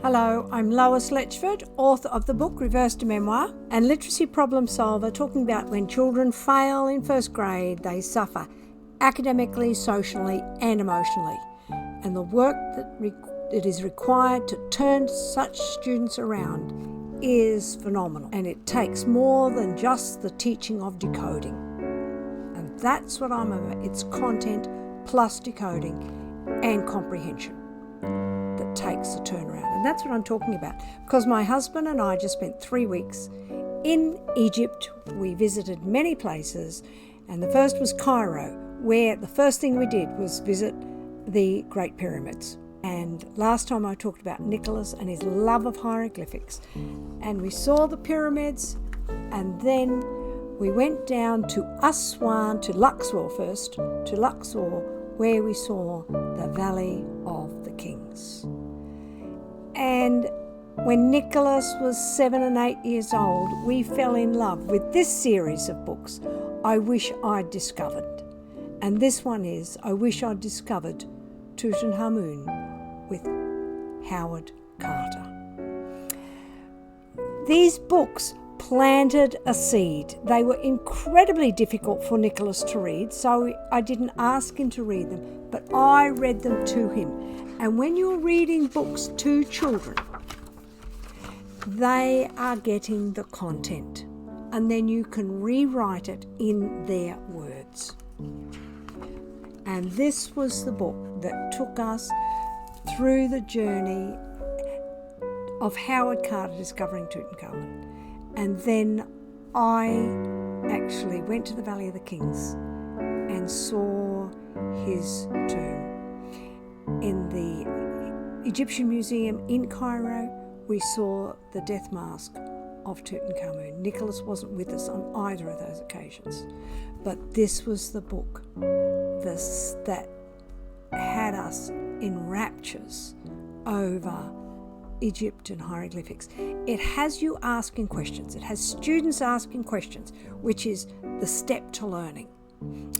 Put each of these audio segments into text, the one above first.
Hello, I'm Lois Letchford, author of the book Reverse to Memoir and literacy problem solver, talking about when children fail in first grade, they suffer academically, socially and emotionally, and the work that is required to turn such students around is phenomenal, and it takes more than just the teaching of decoding. And that's what I'm about. It's content plus decoding and comprehension that takes the turnaround. And that's what I'm talking about, because my husband and I just spent 3 weeks in Egypt. We visited many places, and the first was Cairo, where the first thing we did was visit the Great Pyramids. And last time I talked about Nicholas and his love of hieroglyphics, and we saw the pyramids, and then we went down to Aswan, to Luxor first, to Luxor, where we saw the Valley of the Kings. And when Nicholas was 7 and 8 years old, we fell in love with this series of books, I Wish I'd Discovered. And this one is I Wish I'd Discovered Tutankhamun with Howard Carter. These books planted a seed. They were incredibly difficult for Nicholas to read, so I didn't ask him to read them, but I read them to him. And when you're reading books to children, they are getting the content, and then you can rewrite it in their words. And this was the book that took us through the journey of Howard Carter discovering Tutankhamun. And then I actually went to the Valley of the Kings and saw his tomb. In the Egyptian Museum in Cairo, we saw the death mask of Tutankhamun. Nicholas wasn't with us on either of those occasions, but this was the book that had us in raptures over Egypt and hieroglyphics. It has you asking questions. It has students asking questions, which is the step to learning.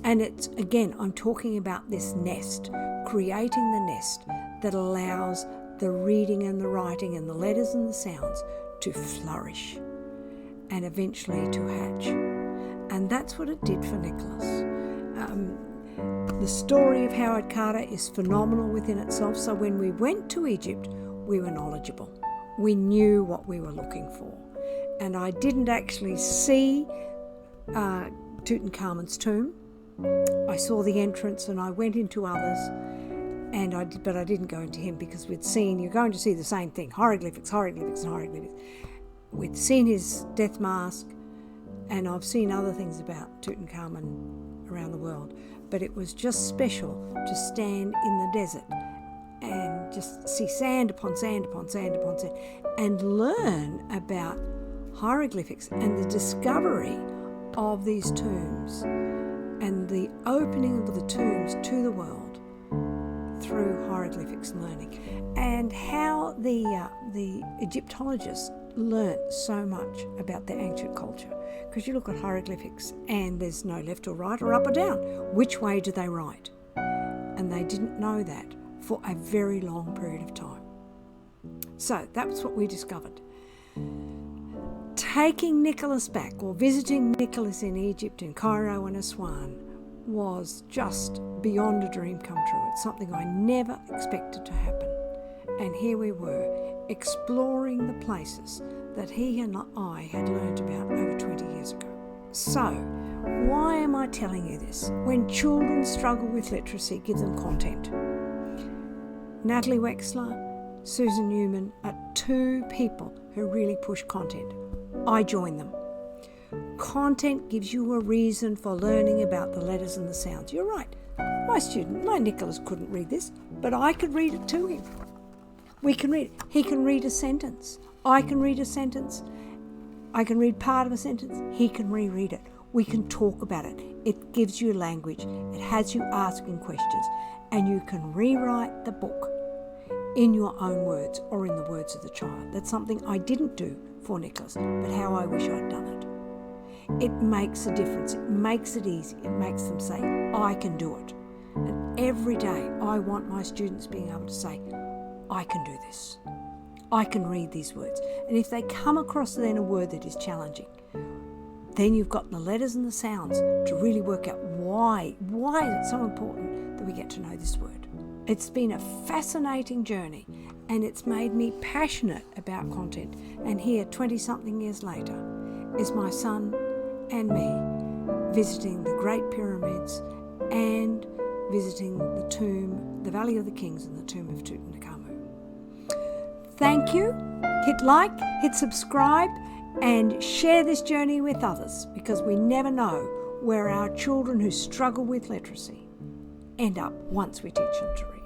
And it's, again, I'm talking about this nest, creating the nest that allows the reading and the writing and the letters and the sounds to flourish and eventually to hatch. And that's what it did for Nicholas. The story of Howard Carter is phenomenal within itself. So when we went to Egypt, we were knowledgeable. We knew what we were looking for. And I didn't actually see Tutankhamun's tomb. I saw the entrance and I went into others, but I didn't go into him, because you're going to see the same thing, hieroglyphics. We'd seen his death mask, and I've seen other things about Tutankhamun around the world, but it was just special to stand in the desert and just see sand upon sand upon sand upon sand and learn about hieroglyphics and the discovery of these tombs and the opening of the tombs to the world through hieroglyphics learning, and how the Egyptologists learnt so much about their ancient culture. Because you look at hieroglyphics and there's no left or right or up or down. Which way do they write? And they didn't know that for a very long period of time. So that's what we discovered. Taking Nicholas back, or visiting Nicholas in Egypt, in Cairo and Aswan, was just beyond a dream come true. It's something I never expected to happen. And here we were, exploring the places that he and I had learned about over 20 years ago. So, why am I telling you this? When children struggle with literacy, give them content. Natalie Wexler, Susan Newman are two people who really push content. I join them. Content gives you a reason for learning about the letters and the sounds. You're right. My Nicholas couldn't read this, but I could read it to him. We can read it. He can read a sentence. I can read a sentence. I can read part of a sentence. He can reread it. We can talk about it. It gives you language. It has you asking questions. And you can rewrite the book in your own words or in the words of the child. That's something I didn't do for Nicholas, but how I wish I'd done it. It makes a difference. It makes it easy. It makes them say, I can do it. And every day I want my students being able to say, I can do this. I can read these words. And if they come across then a word that is challenging, then you've got the letters and the sounds to really work out why is it so important that we get to know this word. It's been a fascinating journey, and it's made me passionate about content. And here, 20-something years later, is my son and me visiting the Great Pyramids and visiting the tomb, the Valley of the Kings, and the tomb of Tutankhamun. Thank you. Hit like, hit subscribe, and share this journey with others, because we never know where our children who struggle with literacy end up once we teach them to read.